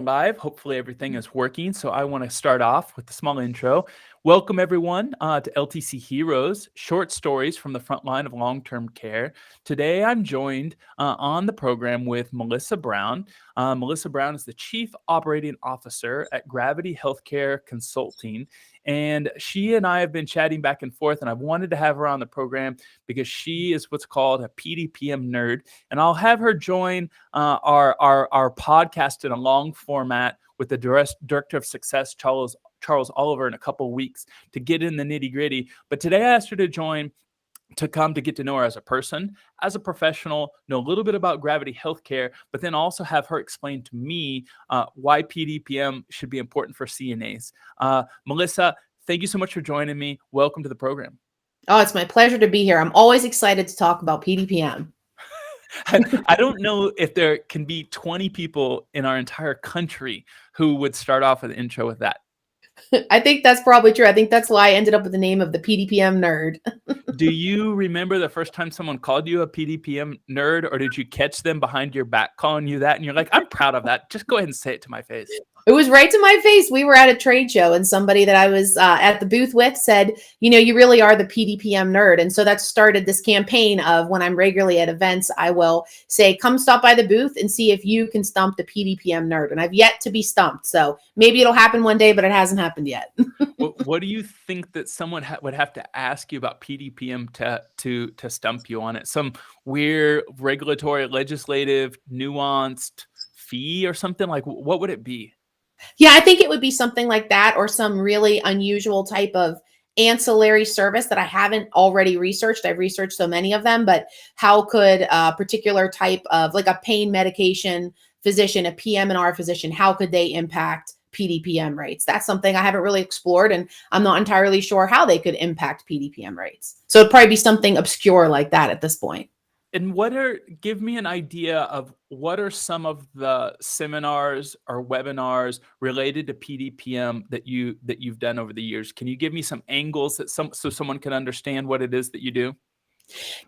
Live. Hopefully everything is working. So I want to start off with a small intro. Welcome everyone to LTC Heroes, short stories from the front line of long-term care. Today I'm joined on the program with Melissa Brown. Melissa Brown is the Chief Operating Officer at Gravity Healthcare Consulting. And she and I have been chatting back and forth, and I've wanted to have her on the program because she is what's called a PDPM nerd. And I'll have her join our podcast in a long format with the director of success, Charles Oliver, in a couple of weeks to get in the nitty gritty. But today I asked her to join to come to get to know her as a person, as a professional, know a little bit about Gravity Healthcare, but then also have her explain to me why PDPM should be important for CNAs. Melissa, thank you so much for joining me. Welcome to the program. Oh, it's my pleasure to be here. I'm always excited to talk about PDPM. I don't know if there can be 20 people in our entire country who would start off with an intro with that. I think that's probably true. I think that's why I ended up with the name of the PDPM nerd. Do you remember the first time someone called you a PDPM nerd, or did you catch them behind your back calling you that? And you're like, I'm proud of that. Just go ahead and say it to my face. It was right to my face. We were at a trade show and somebody that I was at the booth with said, you really are the PDPM nerd. And so that started this campaign of when I'm regularly at events, I will say, come stop by the booth and see if you can stump the PDPM nerd. And I've yet to be stumped. So maybe it'll happen one day, but it hasn't happened yet. What do you think that someone would have to ask you about PDPM to stump you on it? Some weird regulatory, legislative, nuanced fee or something? Like, what would it be? Yeah, I think it would be something like that, or some really unusual type of ancillary service that I haven't already researched. I've researched so many of them, but how could a particular type of, like a pain medication physician, a PM&R physician, how could they impact PDPM rates? That's something I haven't really explored, and I'm not entirely sure how they could impact PDPM rates. So it'd probably be something obscure like that at this point. And give me an idea of what are some of the seminars or webinars related to PDPM that you've done over the years? Can you give me some angles so someone can understand what it is that you do?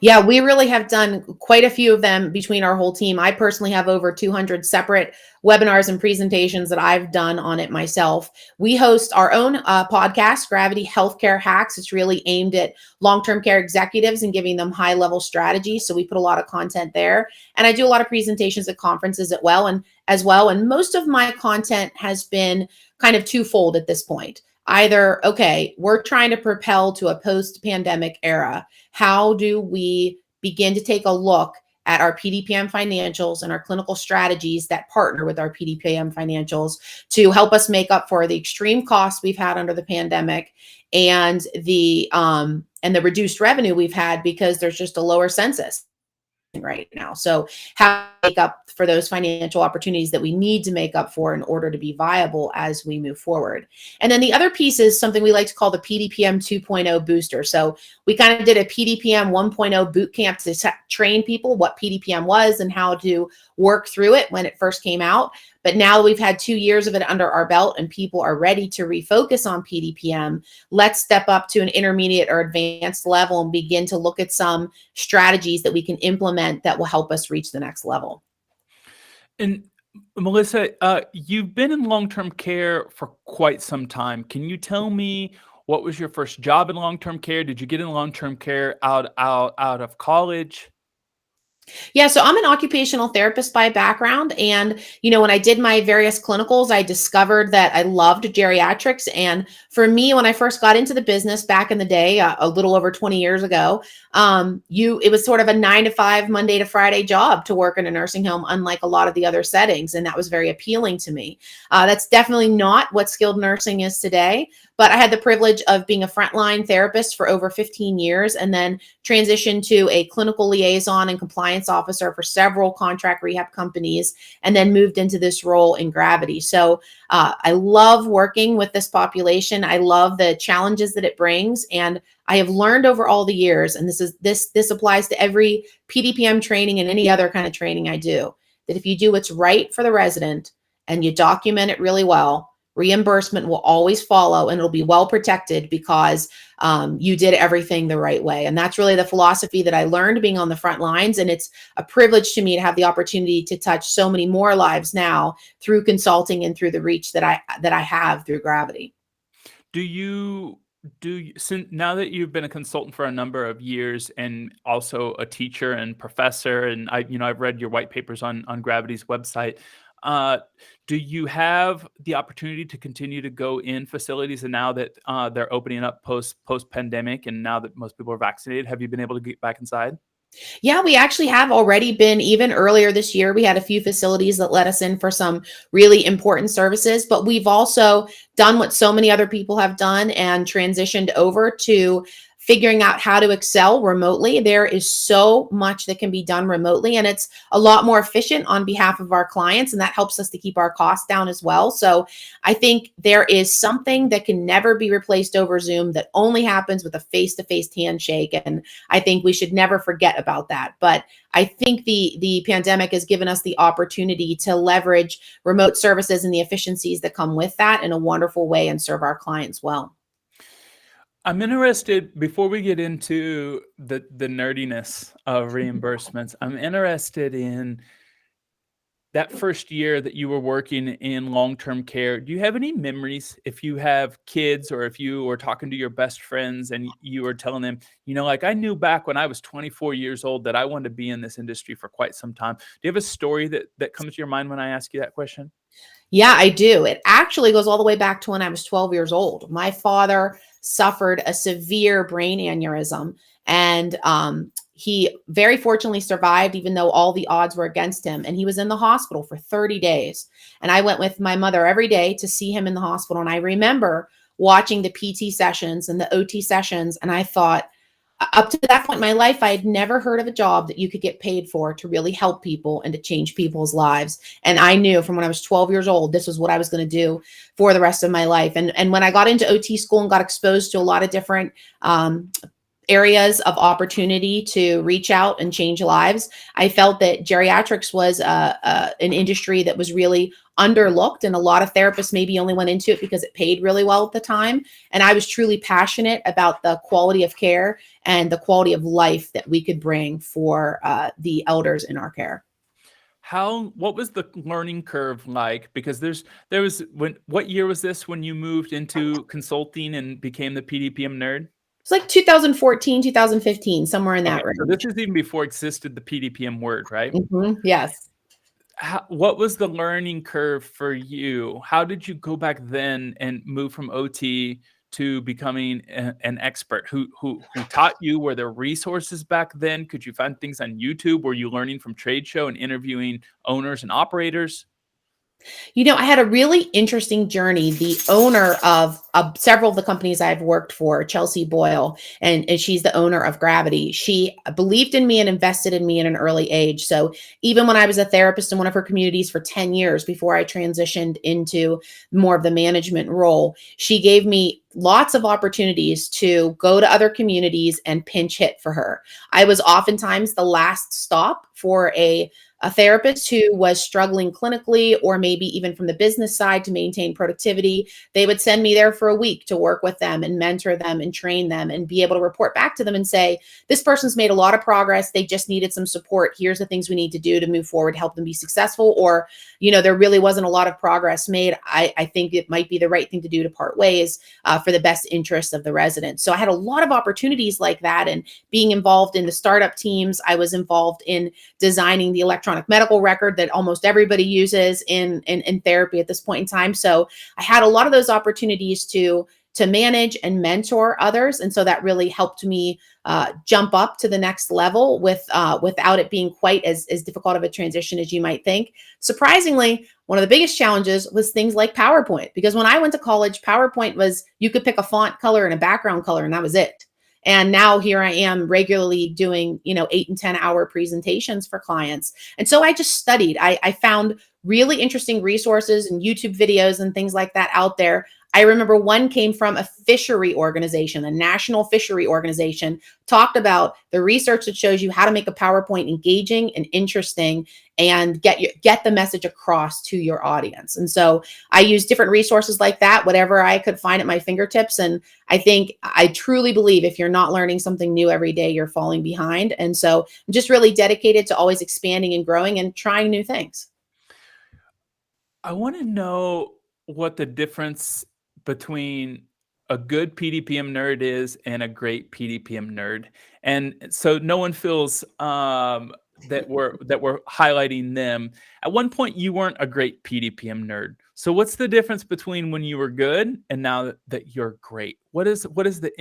Yeah, we really have done quite a few of them between our whole team. I personally have over 200 separate webinars and presentations that I've done on it myself. We host our own podcast, Gravity Healthcare Hacks. It's really aimed at long-term care executives and giving them high-level strategies. So we put a lot of content there. And I do a lot of presentations at conferences as well. And most of my content has been kind of twofold at this point. Either, okay, we're trying to propel to a post-pandemic era. How do we begin to take a look at our PDPM financials and our clinical strategies that partner with our PDPM financials to help us make up for the extreme costs we've had under the pandemic and the reduced revenue we've had because there's just a lower census right now. So how to make up for those financial opportunities that we need to make up for in order to be viable as we move forward. And then the other piece is something we like to call the PDPM 2.0 booster. So we kind of did a PDPM 1.0 boot camp to train people what PDPM was and how to work through it when it first came out. But now that we've had 2 years of it under our belt and people are ready to refocus on PDPM, let's step up to an intermediate or advanced level and begin to look at some strategies that we can implement that will help us reach the next level. And Melissa, you've been in long-term care for quite some time. Can you tell me what was your first job in long-term care? Did you get in long-term care out of college? Yeah, so I'm an occupational therapist by background. And, when I did my various clinicals, I discovered that I loved geriatrics. And for me, when I first got into the business back in the day, a little over 20 years ago, it was sort of a 9 to 5, Monday to Friday job to work in a nursing home, unlike a lot of the other settings. And that was very appealing to me. That's definitely not what skilled nursing is today. But I had the privilege of being a frontline therapist for over 15 years and then transitioned to a clinical liaison and compliance officer for several contract rehab companies, and then moved into this role in Gravity. So I love working with this population. I love the challenges that it brings. And I have learned over all the years, and this applies to every PDPM training and any other kind of training I do, that if you do what's right for the resident and you document it really well, reimbursement will always follow, and it'll be well protected because you did everything the right way. And that's really the philosophy that I learned being on the front lines. And it's a privilege to me to have the opportunity to touch so many more lives now through consulting and through the reach that I have through Gravity. Do you since now that you've been a consultant for a number of years and also a teacher and professor, and I've read your white papers on Gravity's website. Uh, do you have the opportunity to continue to go in facilities, and now that they're opening up post pandemic, and now that most people are vaccinated, have you been able to get back inside? Yeah, we actually have already been, even earlier this year, we had a few facilities that let us in for some really important services, but we've also done what so many other people have done and transitioned over to figuring out how to excel remotely. There is so much that can be done remotely, and it's a lot more efficient on behalf of our clients, and that helps us to keep our costs down as well. So I think there is something that can never be replaced over Zoom that only happens with a face-to-face handshake, and I think we should never forget about that. But I think the pandemic has given us the opportunity to leverage remote services and the efficiencies that come with that in a wonderful way and serve our clients well. I'm interested, before we get into the nerdiness of reimbursements, I'm interested in that first year that you were working in long-term care. Do you have any memories, if you have kids or if you were talking to your best friends and you were telling them, like, I knew back when I was 24 years old that I wanted to be in this industry for quite some time. Do you have a story that comes to your mind when I ask you that question? Yeah, I do. It actually goes all the way back to when I was 12 years old. My father suffered a severe brain aneurysm, and he very fortunately survived, even though all the odds were against him. And he was in the hospital for 30 days. And I went with my mother every day to see him in the hospital. And I remember watching the PT sessions and the OT sessions, and I thought, up to that point in my life, I had never heard of a job that you could get paid for to really help people and to change people's lives. And I knew from when I was 12 years old, this was what I was going to do for the rest of my life. And when I got into OT school and got exposed to a lot of different areas of opportunity to reach out and change lives, I felt that geriatrics was an industry that was really underlooked, and a lot of therapists maybe only went into it because it paid really well at the time. And I was truly passionate about the quality of care and the quality of life that we could bring for the elders in our care. What was the learning curve like? Because what year was this when you moved into consulting and became the PDPM nerd? It's like 2014, 2015, somewhere in Okay, that so this range. is even before existed the PDPM word, right? Yes. What was the learning curve for you? How did you go back then and move from OT to becoming an expert? Who taught you? Were there resources back then? Could you find things on YouTube? Were you learning from trade show and interviewing owners and operators? I had a really interesting journey. The owner of several of the companies I've worked for, Chelsea Boyle, and she's the owner of Gravity. She believed in me and invested in me at an early age. So even when I was a therapist in one of her communities for 10 years before I transitioned into more of the management role, she gave me lots of opportunities to go to other communities and pinch hit for her. I was oftentimes the last stop for a therapist who was struggling clinically, or maybe even from the business side to maintain productivity. They would send me there for a week to work with them and mentor them and train them and be able to report back to them and say, this person's made a lot of progress. They just needed some support. Here's the things we need to do to move forward, help them be successful. Or, there really wasn't a lot of progress made. I think it might be the right thing to do to part ways for the best interest of the residents. So I had a lot of opportunities like that. And being involved in the startup teams, I was involved in designing the electronic medical record that almost everybody uses in therapy at this point in time. So I had a lot of those opportunities to manage and mentor others, and so that really helped me jump up to the next level without it being quite as difficult of a transition as you might think. Surprisingly, one of the biggest challenges was things like PowerPoint, because when I went to college, PowerPoint was, you could pick a font color and a background color, and that was it. And now here I am regularly doing, 8 and 10 hour presentations for clients. And so I just studied. I found really interesting resources and YouTube videos and things like that out there. I remember one came from a fishery organization, a national fishery organization, talked about the research that shows you how to make a PowerPoint engaging and interesting and get the message across to your audience. And so I use different resources like that, whatever I could find at my fingertips. And I truly believe if you're not learning something new every day, you're falling behind. And so I'm just really dedicated to always expanding and growing and trying new things. I want to know what the difference between a good PDPM nerd is and a great PDPM nerd. And so no one feels that we're highlighting them. At one point you weren't a great PDPM nerd. So what's the difference between when you were good and now that you're great? What is the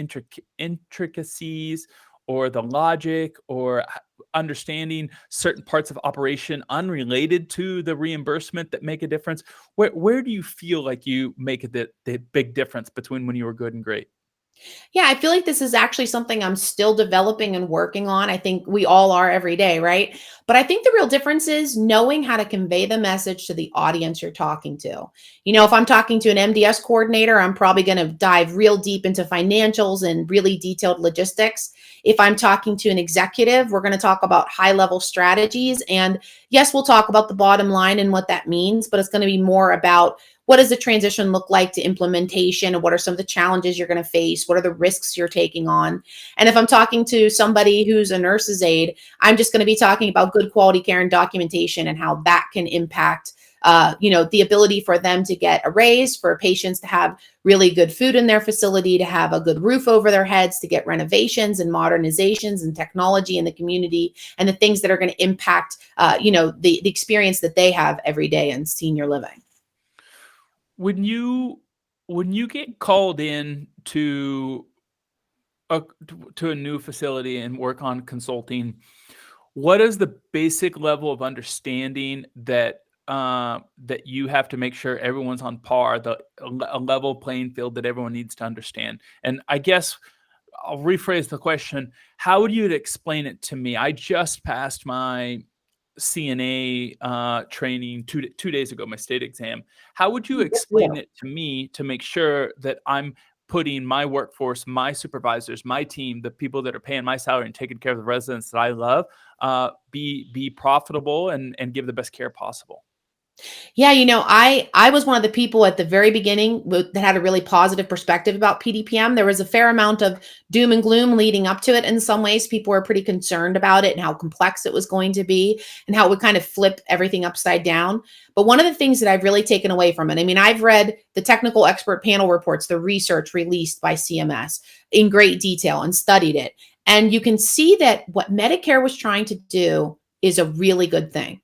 intricacies or the logic or understanding certain parts of operation unrelated to the reimbursement that make a difference? Where do you feel like you make the big difference between when you were good and great? Yeah, I feel like this is actually something I'm still developing and working on. I think we all are every day, right? But I think the real difference is knowing how to convey the message to the audience you're talking to. If I'm talking to an MDS coordinator, I'm probably going to dive real deep into financials and really detailed logistics. If I'm talking to an executive, we're going to talk about high level strategies. And yes, we'll talk about the bottom line and what that means, but it's going to be more about what does the transition look like to implementation, and what are some of the challenges you're going to face? What are the risks you're taking on? And if I'm talking to somebody who's a nurse's aide, I'm just going to be talking about good quality care and documentation and how that can impact the ability for them to get a raise, for patients to have really good food in their facility, to have a good roof over their heads, to get renovations and modernizations and technology in the community, and the things that are going to impact, the experience that they have every day in senior living. When you get called in a to a new facility and work on consulting, what is the basic level of understanding that you have to make sure everyone's on par, a level playing field that everyone needs to understand? And I guess I'll rephrase the question. How would you explain it to me? I just passed my CNA training 2 days ago, my state exam. How would you Yeah. explain it to me to make sure that I'm putting my workforce, my supervisors, my team, the people that are paying my salary and taking care of the residents that I love, be profitable and give the best care possible? Yeah, I was one of the people at the very beginning that had a really positive perspective about PDPM. There was a fair amount of doom and gloom leading up to it. In some ways, people were pretty concerned about it and how complex it was going to be and how it would kind of flip everything upside down. But one of the things that I've really taken away from it, I mean, I've read the technical expert panel reports, the research released by CMS in great detail and studied it. And you can see that what Medicare was trying to do is a really good thing.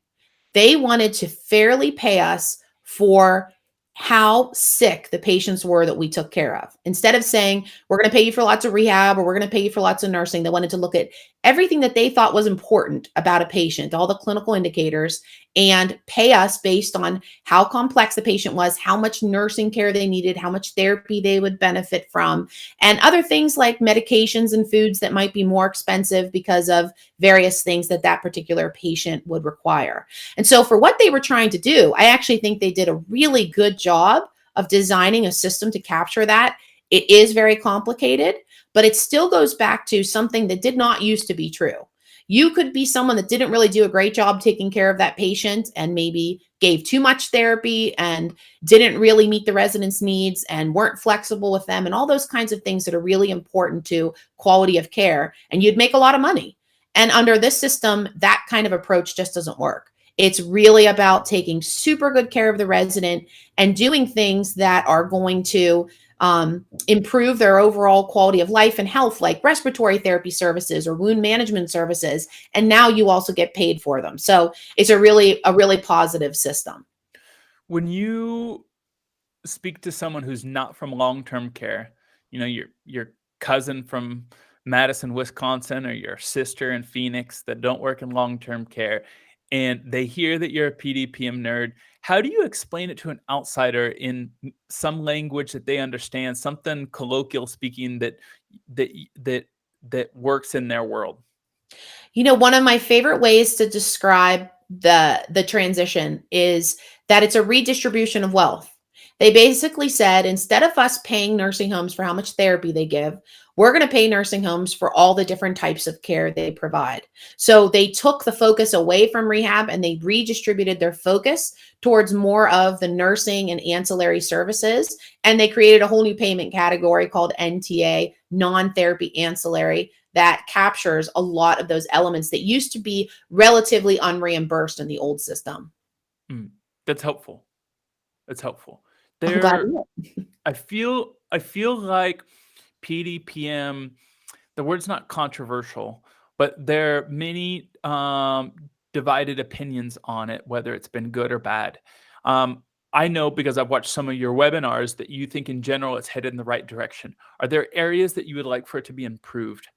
They wanted to fairly pay us for how sick the patients were that we took care of. Instead of saying, we're going to pay you for lots of rehab or we're going to pay you for lots of nursing, they wanted to look at everything that they thought was important about a patient, all the clinical indicators, and pay us based on how complex the patient was, how much nursing care they needed, how much therapy they would benefit from, and other things like medications and foods that might be more expensive because of various things that that particular patient would require. And so for what they were trying to do, I actually think they did a really good job of designing a system to capture that. It is very complicated, but it still goes back to something that did not used to be true. You could be someone that didn't really do a great job taking care of that patient and maybe gave too much therapy and didn't really meet the residents' needs and weren't flexible with them and all those kinds of things that are really important to quality of care. And you'd make a lot of money. And under this system, that kind of approach just doesn't work. It's really about taking super good care of the resident and doing things that are going to improve their overall quality of life and health, like respiratory therapy services or wound management services. And now you also get paid for them. So it's a really positive system. When you speak to someone who's not from long-term care, your cousin from Madison, Wisconsin, or your sister in Phoenix that don't work in long-term care, and they hear that you're a PDPM nerd, how do you explain it to an outsider in some language that they understand, something colloquial speaking that that works in their world? One of my favorite ways to describe the transition is that it's a redistribution of wealth. They basically said, instead of us paying nursing homes for how much therapy they give, we're going to pay nursing homes for all the different types of care they provide. So they took the focus away from rehab and they redistributed their focus towards more of the nursing and ancillary services. And they created a whole new payment category called NTA, non-therapy ancillary, that captures a lot of those elements that used to be relatively unreimbursed in the old system. That's helpful. That's helpful. I'm glad. I feel like PDPM, the word's not controversial, but there are many divided opinions on it, whether it's been good or bad. I know because I've watched some of your webinars that you think in general it's headed in the right direction. Are there areas that you would like for it to be improved?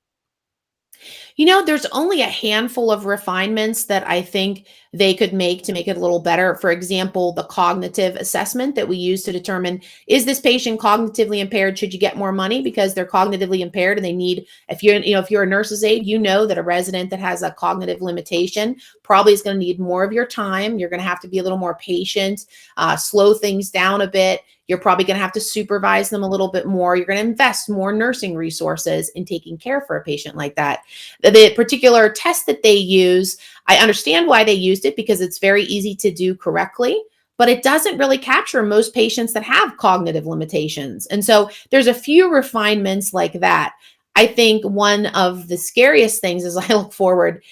There's only a handful of refinements that I think they could make to make it a little better. For example, the cognitive assessment that we use to determine, is this patient cognitively impaired? Should you get more money because they're cognitively impaired and they need, if you're a nurse's aide, that a resident that has a cognitive limitation probably is going to need more of your time. You're going to have to be a little more patient, slow things down a bit. You're probably going to have to supervise them a little bit more. You're going to invest more nursing resources in taking care for a patient like that. The particular test that they use, I understand why they used it because it's very easy to do correctly, but it doesn't really capture most patients that have cognitive limitations. And so there's a few refinements like that. I think one of the scariest things as I look forward,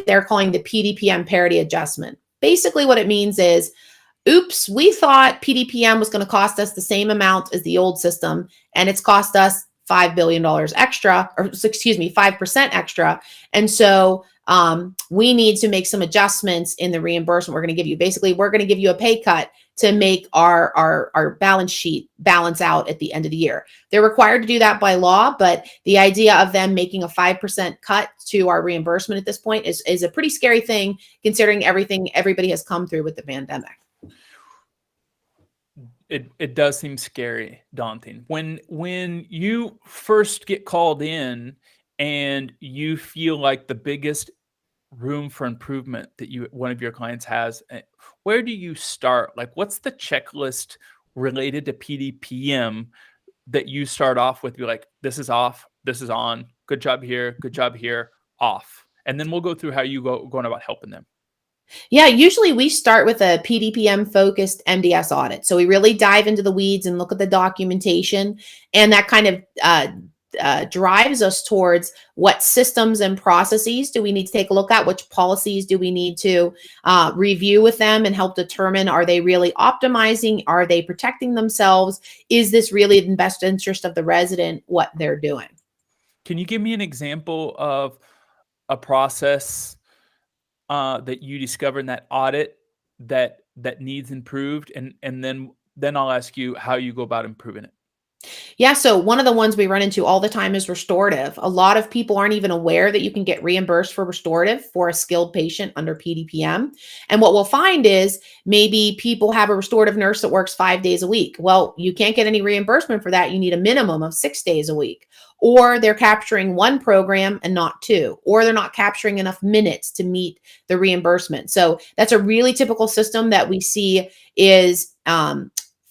they're calling the PDPM parity adjustment. Basically what it means is, oops, we thought PDPM was going to cost us the same amount as the old system, and it's cost us $5 billion extra, or 5% extra. And so we need to make some adjustments in the reimbursement we're going to give you. Basically, we're going to give you a pay cut to make our balance sheet balance out at the end of the year. They're required to do that by law, but the idea of them making a 5% cut to our reimbursement at this point is a pretty scary thing, considering everything everybody has come through with the pandemic. It does seem scary, daunting. When you first get called in and you feel like the biggest room for improvement that one of your clients has, where do you start? Like, what's the checklist related to PDPM that you start off with? Be like, this is off, this is on, good job here, off. And then we'll go through how you going about helping them. Yeah, usually we start with a PDPM focused MDS audit. So we really dive into the weeds and look at the documentation, and that kind of drives us towards what systems and processes do we need to take a look at, which policies do we need to review with them and help determine, are they really optimizing? Are they protecting themselves? Is this really in the best interest of the resident, what they're doing? Can you give me an example of a process that you discover in that audit that needs improved, and then I'll ask you how you go about improving it? Yeah, so one of the ones we run into all the time is restorative. A lot of people aren't even aware that you can get reimbursed for restorative for a skilled patient under PDPM. And what we'll find is maybe people have a restorative nurse that works 5 days a week. Well, you can't get any reimbursement for that. You need a minimum of 6 days a week. Or they're capturing one program and not two, or they're not capturing enough minutes to meet the reimbursement. So that's a really typical system that we see is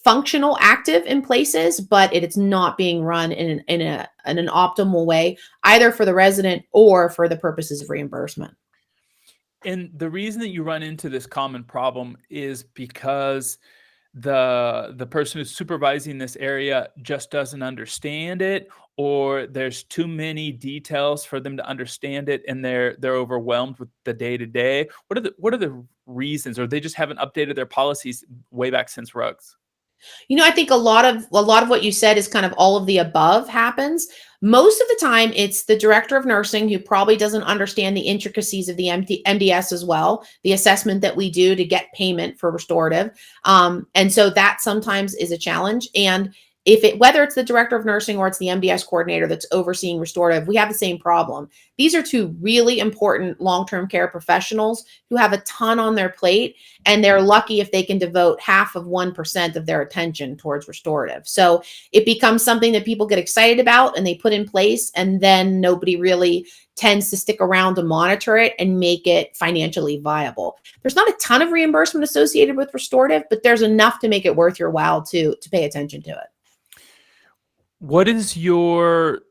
functional, active in places, but it's not being run in an optimal way, either for the resident or for the purposes of reimbursement. And the reason that you run into this common problem is because the person who's supervising this area just doesn't understand it, or there's too many details for them to understand it, and they're overwhelmed with the day-to-day. What are the reasons, or they just haven't updated their policies way back since RUGs? I think a lot of what you said is kind of all of the above happens. Most of the time, it's the director of nursing who probably doesn't understand the intricacies of the MDS as well, the assessment that we do to get payment for restorative. And so that sometimes is a challenge. And whether it's the director of nursing or it's the MDS coordinator that's overseeing restorative, we have the same problem. These are two really important long-term care professionals who have a ton on their plate, and they're lucky if they can devote half of 1% of their attention towards restorative. So it becomes something that people get excited about and they put in place, and then nobody really tends to stick around to monitor it and make it financially viable. There's not a ton of reimbursement associated with restorative, but there's enough to make it worth your while to pay attention to it. What is your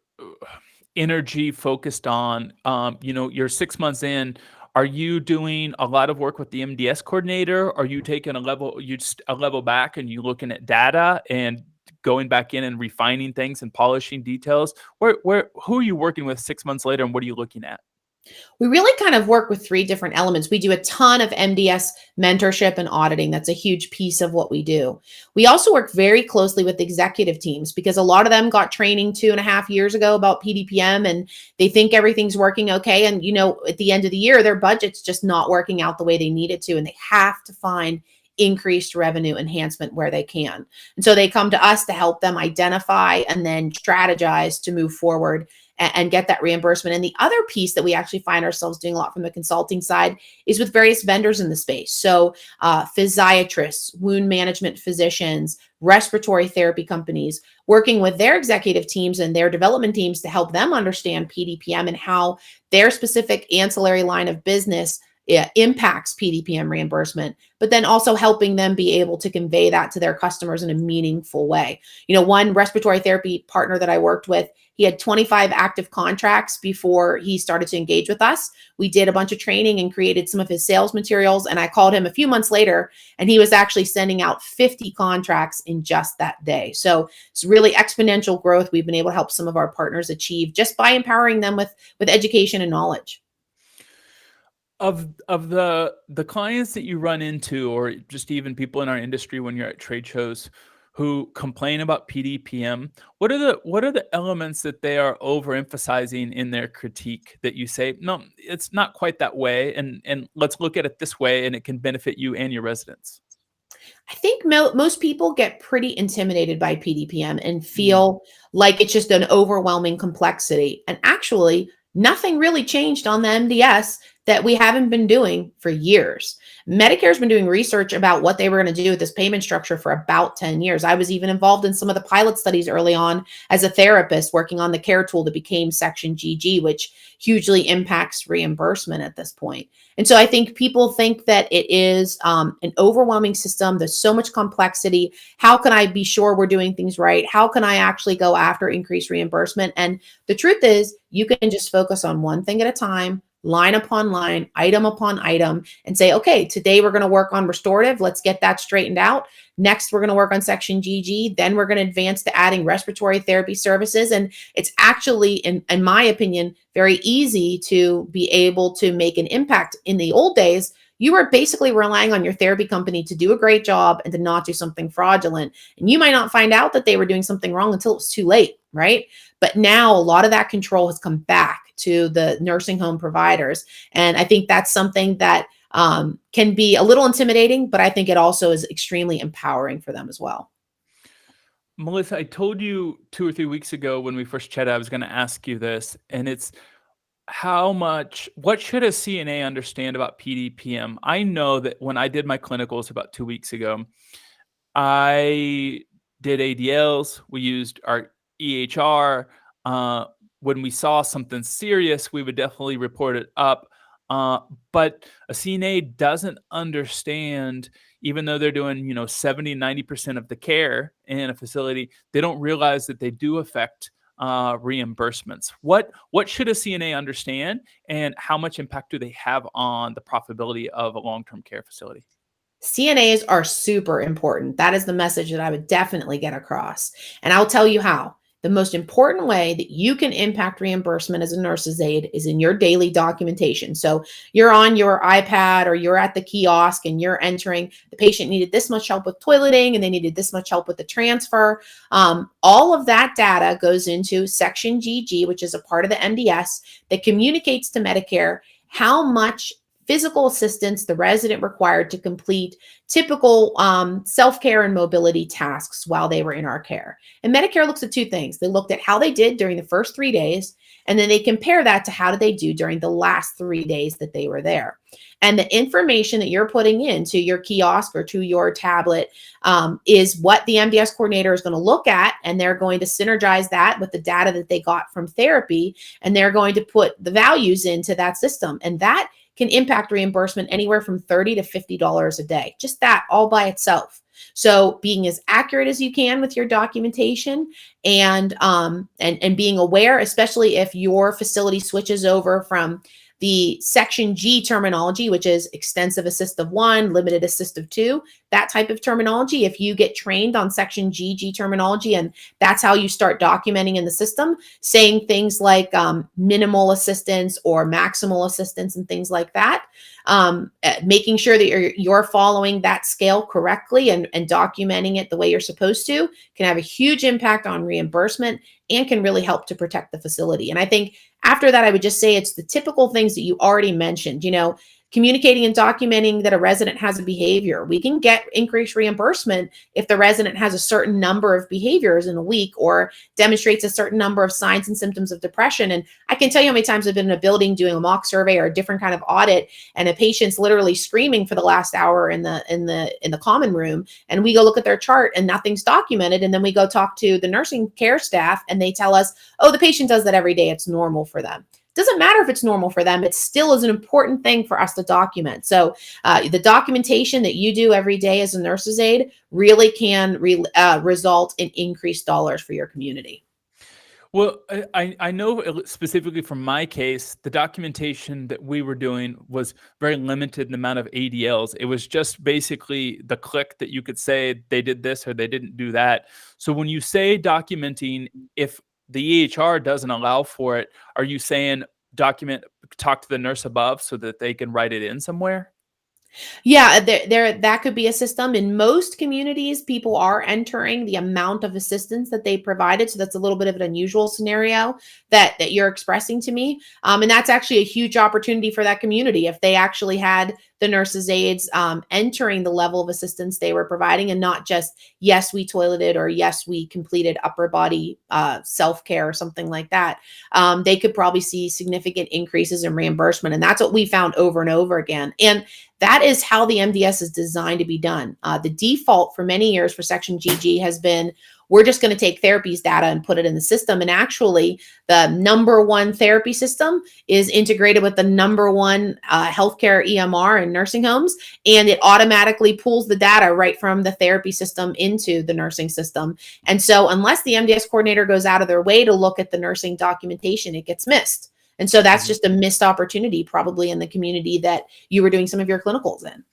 energy focused on? You're 6 months in. Are you doing a lot of work with the MDS coordinator? Are you taking a level back and you looking at data and going back in and refining things and polishing details? Who are you working with 6 months later, and what are you looking at? We really kind of work with three different elements. We do a ton of MDS mentorship and auditing. That's a huge piece of what we do. We also work very closely with executive teams because a lot of them got training 2.5 years ago about PDPM and they think everything's working okay. And, at the end of the year, their budget's just not working out the way they need it to. And they have to find increased revenue enhancement where they can. And so they come to us to help them identify and then strategize to move forward and get that reimbursement. And the other piece that we actually find ourselves doing a lot from the consulting side is with various vendors in the space. So physiatrists, wound management physicians, respiratory therapy companies, working with their executive teams and their development teams to help them understand PDPM and how their specific ancillary line of business impacts PDPM reimbursement, but then also helping them be able to convey that to their customers in a meaningful way. One respiratory therapy partner that I worked with, he had 25 active contracts before he started to engage with us. We did a bunch of training and created some of his sales materials. And I called him a few months later, and he was actually sending out 50 contracts in just that day. So it's really exponential growth we've been able to help some of our partners achieve just by empowering them with education and knowledge. Of the clients that you run into, or just even people in our industry when you're at trade shows who complain about PDPM, what are the elements that they are overemphasizing in their critique that you say, no, it's not quite that way, and let's look at it this way, and it can benefit you and your residents? I think most people get pretty intimidated by PDPM and feel like it's just an overwhelming complexity. And actually, nothing really changed on the MDS that we haven't been doing for years. Medicare's been doing research about what they were going to do with this payment structure for about 10 years. I was even involved in some of the pilot studies early on as a therapist working on the care tool that became Section GG, which hugely impacts reimbursement at this point. And so I think people think that it is an overwhelming system. There's so much complexity. How can I be sure we're doing things right? How can I actually go after increased reimbursement? And the truth is, you can just focus on one thing at a time, line upon line, item upon item, and say, okay, today we're going to work on restorative. Let's get that straightened out. Next, we're going to work on Section GG. Then we're going to advance to adding respiratory therapy services. And it's actually, in my opinion, very easy to be able to make an impact. In the old days, you were basically relying on your therapy company to do a great job and to not do something fraudulent. And you might not find out that they were doing something wrong until it was too late, right? But now a lot of that control has come back to the nursing home providers. And I think that's something that can be a little intimidating, but I think it also is extremely empowering for them as well. Melissa, I told you 2 or 3 weeks ago when we first chatted, I was going to ask you this, and it's what should a CNA understand about PDPM? I know that when I did my clinicals about 2 weeks ago, I did ADLs. We used our EHR. When we saw something serious, we would definitely report it up. But a CNA doesn't understand, even though they're doing, 70, 90% of the care in a facility, they don't realize that they do affect reimbursements. What should a CNA understand, and how much impact do they have on the profitability of a long-term care facility? CNAs are super important. That is the message that I would definitely get across. And I'll tell you how. The most important way that you can impact reimbursement as a nurse's aide is in your daily documentation. So you're on your iPad or you're at the kiosk and you're entering the patient needed this much help with toileting and they needed this much help with the transfer. All of that data goes into Section GG, which is a part of the MDS that communicates to Medicare how much physical assistance the resident required to complete typical self-care and mobility tasks while they were in our care. And Medicare looks at two things. They looked at how they did during the first 3 days, and then they compare that to how did they do during the last 3 days that they were there. And the information that you're putting into your kiosk or to your tablet is what the MDS coordinator is going to look at, and they're going to synergize that with the data that they got from therapy, and they're going to put the values into that system. And that can impact reimbursement anywhere from $30 to $50 a day, just that all by itself. So being as accurate as you can with your documentation and being aware, especially if your facility switches over from the Section G terminology, which is extensive assistive 1, limited assistive 2, that type of terminology. If you get trained on Section G terminology, and that's how you start documenting in the system, saying things like minimal assistance or maximal assistance and things like that, making sure that you're following that scale correctly and documenting it the way you're supposed to can have a huge impact on reimbursement and can really help to protect the facility. And I think after that, I would just say it's the typical things that you already mentioned, communicating and documenting that a resident has a behavior. We can get increased reimbursement if the resident has a certain number of behaviors in a week or demonstrates a certain number of signs and symptoms of depression. And I can tell you how many times I've been in a building doing a mock survey or a different kind of audit, and a patient's literally screaming for the last hour in the common room, and we go look at their chart and nothing's documented, and then we go talk to the nursing care staff and they tell us, oh, the patient does that every day, it's normal for them. Doesn't matter if it's normal for them. It still is an important thing for us to document. So the documentation that you do every day as a nurse's aide really can result in increased dollars for your community. Well, I know specifically from my case, the documentation that we were doing was very limited in the amount of ADLs. It was just basically the click that you could say they did this or they didn't do that. So when you say documenting, if the EHR doesn't allow for it, are you saying talk to the nurse above so that they can write it in somewhere? Yeah, that could be a system. In most communities, people are entering the amount of assistance that they provided. So that's a little bit of an unusual scenario that you're expressing to me. And that's actually a huge opportunity for that community if they actually had the nurses' aides entering the level of assistance they were providing, and not just, yes, we toileted, or yes, we completed upper body self-care or something like that. They could probably see significant increases in reimbursement. And that's what we found over and over again. And that is how the MDS is designed to be done. The default for many years for Section GG has been, we're just going to take therapies data and put it in the system. And actually, the number one therapy system is integrated with the number one healthcare EMR in nursing homes, and it automatically pulls the data right from the therapy system into the nursing system. And so unless the MDS coordinator goes out of their way to look at the nursing documentation, it gets missed. And so that's just a missed opportunity probably in the community that you were doing some of your clinicals in.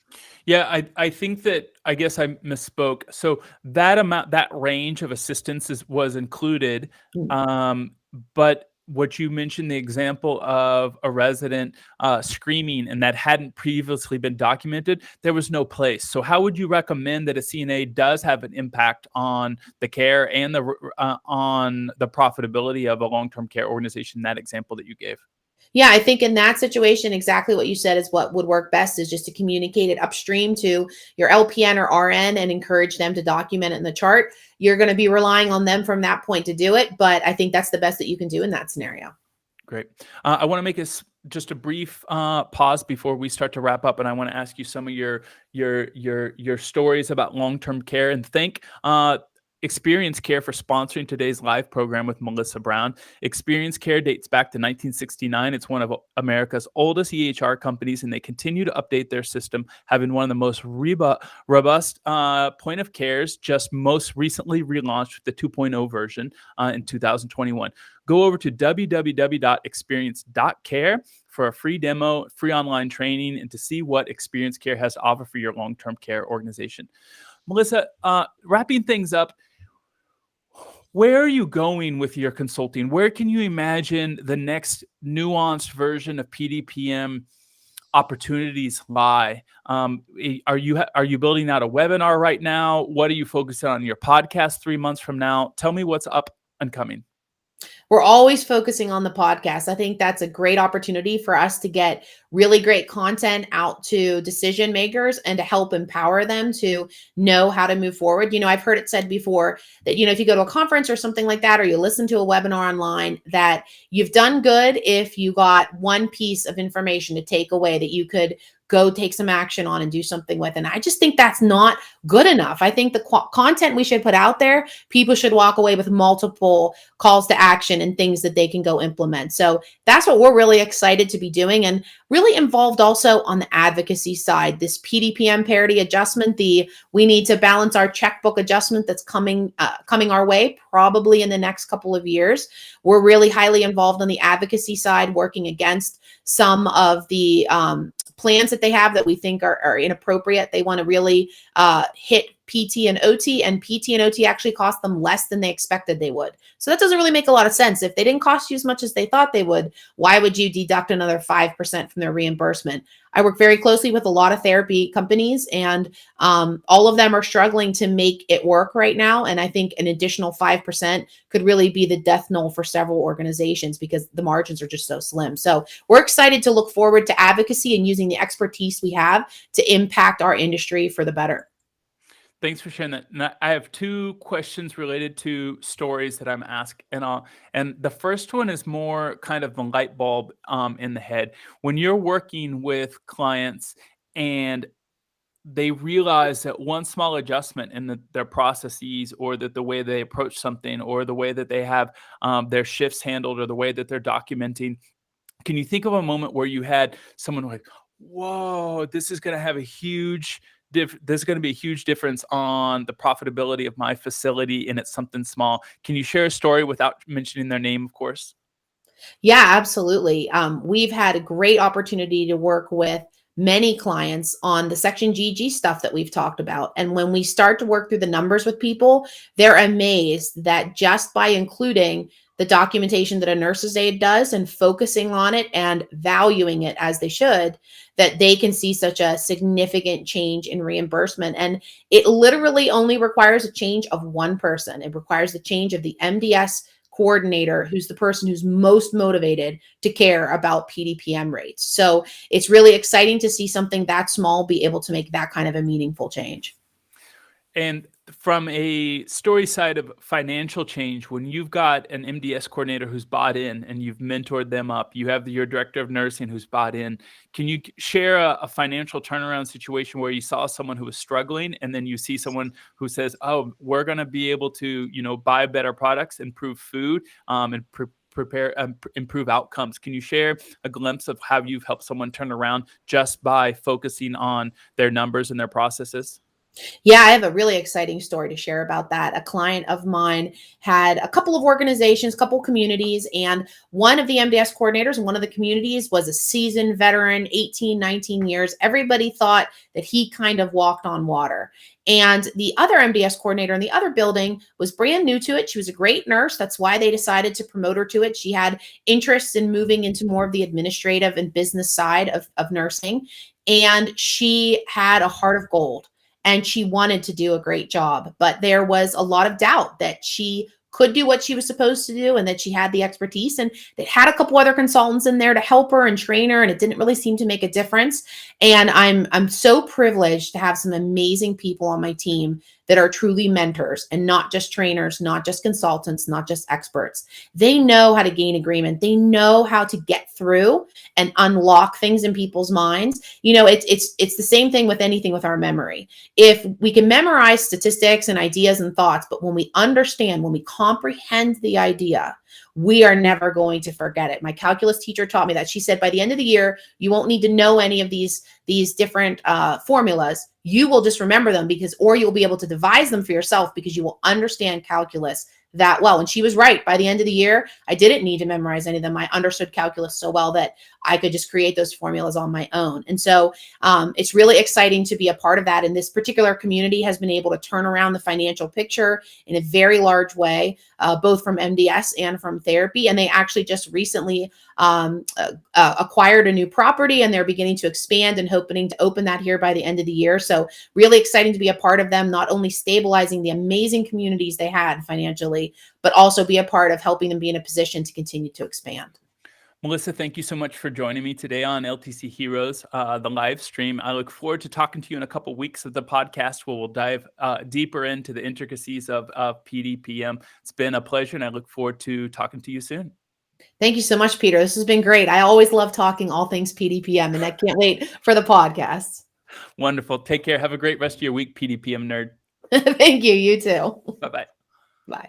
Yeah, I think that, I guess I misspoke. So that range of assistance was included. But what you mentioned, the example of a resident screaming and that hadn't previously been documented, there was no place. So how would you recommend that a CNA does have an impact on the care and on the profitability of a long-term care organization, that example that you gave? Yeah, I think in that situation, exactly what you said is what would work best, is just to communicate it upstream to your LPN or RN and encourage them to document it in the chart. You're going to be relying on them from that point to do it, but I think that's the best that you can do in that scenario. Great. I want to make just a brief pause before we start to wrap up, and I want to ask you some of your stories about long-term care, and thank Experience Care for sponsoring today's live program with Melissa Brown. Experience Care dates back to 1969. It's one of America's oldest EHR companies, and they continue to update their system, having one of the most robust point of cares, just most recently relaunched with the 2.0 version in 2021. Go over to www.experience.care for a free demo, free online training, and to see what Experience Care has to offer for your long-term care organization. Melissa, wrapping things up, where are you going with your consulting? Where can you imagine the next nuanced version of PDPM opportunities lie? Are you building out a webinar right now? What are you focusing on in your podcast 3 months from now? Tell me what's up and coming. We're always focusing on the podcast. I think that's a great opportunity for us to get really great content out to decision makers and to help empower them to know how to move forward. I've heard it said before that, if you go to a conference or something like that, or you listen to a webinar online, that you've done good if you got one piece of information to take away that you could go take some action on and do something with. And I just think that's not good enough. I think the content we should put out there, people should walk away with multiple calls to action and things that they can go implement. So that's what we're really excited to be doing, and really involved also on the advocacy side. This PDPM parity adjustment, we need to balance our checkbook adjustment that's coming our way probably in the next couple of years. We're really highly involved on the advocacy side, working against some of the plans that they have that we think are inappropriate. They want to really hit PT and OT, and PT and OT actually cost them less than they expected they would. So that doesn't really make a lot of sense. If they didn't cost you as much as they thought they would, why would you deduct another 5% from their reimbursement? I work very closely with a lot of therapy companies, and all of them are struggling to make it work right now. And I think an additional 5% could really be the death knell for several organizations because the margins are just so slim. So we're excited to look forward to advocacy and using the expertise we have to impact our industry for the better. Thanks for sharing that. And I have two questions related to stories that I'm asked, and the first one is more kind of the light bulb in the head. When you're working with clients and they realize that one small adjustment in their processes, or that the way they approach something, or the way that they have their shifts handled, or the way that they're documenting. Can you think of a moment where you had someone like, whoa, this is going to have a huge there's going to be a huge difference on the profitability of my facility, and it's something small. Can you share a story without mentioning their name, of course? Yeah, absolutely. We've had a great opportunity to work with many clients on the Section GG stuff that we've talked about. And when we start to work through the numbers with people, they're amazed that just by including the documentation that a nurse's aide does and focusing on it and valuing it as they should, that they can see such a significant change in reimbursement. And it literally only requires a change of one person. It requires the change of the MDS coordinator, who's the person who's most motivated to care about PDPM rates. So it's really exciting to see something that small be able to make that kind of a meaningful change. And from a story side of financial change, when you've got an MDS coordinator who's bought in and you've mentored them up, you have your director of nursing who's bought in, can you share a financial turnaround situation where you saw someone who was struggling, and then you see someone who says, oh, we're going to be able to, buy better products, improve food, and improve outcomes? Can you share a glimpse of how you've helped someone turn around just by focusing on their numbers and their processes? Yeah, I have a really exciting story to share about that. A client of mine had a couple of organizations, couple communities, and one of the MDS coordinators in one of the communities was a seasoned veteran, 18, 19 years. Everybody thought that he kind of walked on water. And the other MDS coordinator in the other building was brand new to it. She was a great nurse. That's why they decided to promote her to it. She had interests in moving into more of the administrative and business side of nursing. And she had a heart of gold. And she wanted to do a great job, but there was a lot of doubt that she could do what she was supposed to do and that she had the expertise. And they had a couple other consultants in there to help her and train her, and it didn't really seem to make a difference. And I'm so privileged to have some amazing people on my team that are truly mentors and not just trainers, not just consultants, not just experts. They know how to gain agreement. They know how to get through and unlock things in people's minds. It's the same thing with anything with our memory. If we can memorize statistics and ideas and thoughts, but when we understand, when we comprehend the idea, we are never going to forget it. My calculus teacher taught me that. She said, by the end of the year, you won't need to know any of these different formulas. You will just remember them or you'll be able to devise them for yourself because you will understand calculus that well. And she was right. By the end of the year, I didn't need to memorize any of them. I understood calculus so well that I could just create those formulas on my own. And so it's really exciting to be a part of that. And this particular community has been able to turn around the financial picture in a very large way, both from MDS and from therapy. And they actually just recently acquired a new property, and they're beginning to expand and hoping to open that here by the end of the year. So really exciting to be a part of them, not only stabilizing the amazing communities they had financially, but also be a part of helping them be in a position to continue to expand. Melissa, thank you so much for joining me today on LTC Heroes, the live stream. I look forward to talking to you in a couple weeks of the podcast where we'll dive deeper into the intricacies of PDPM. It's been a pleasure, and I look forward to talking to you soon. Thank you so much, Peter. This has been great. I always love talking all things PDPM, and I can't wait for the podcast. Wonderful. Take care. Have a great rest of your week, PDPM nerd. Thank you. You too. Bye-bye. Bye.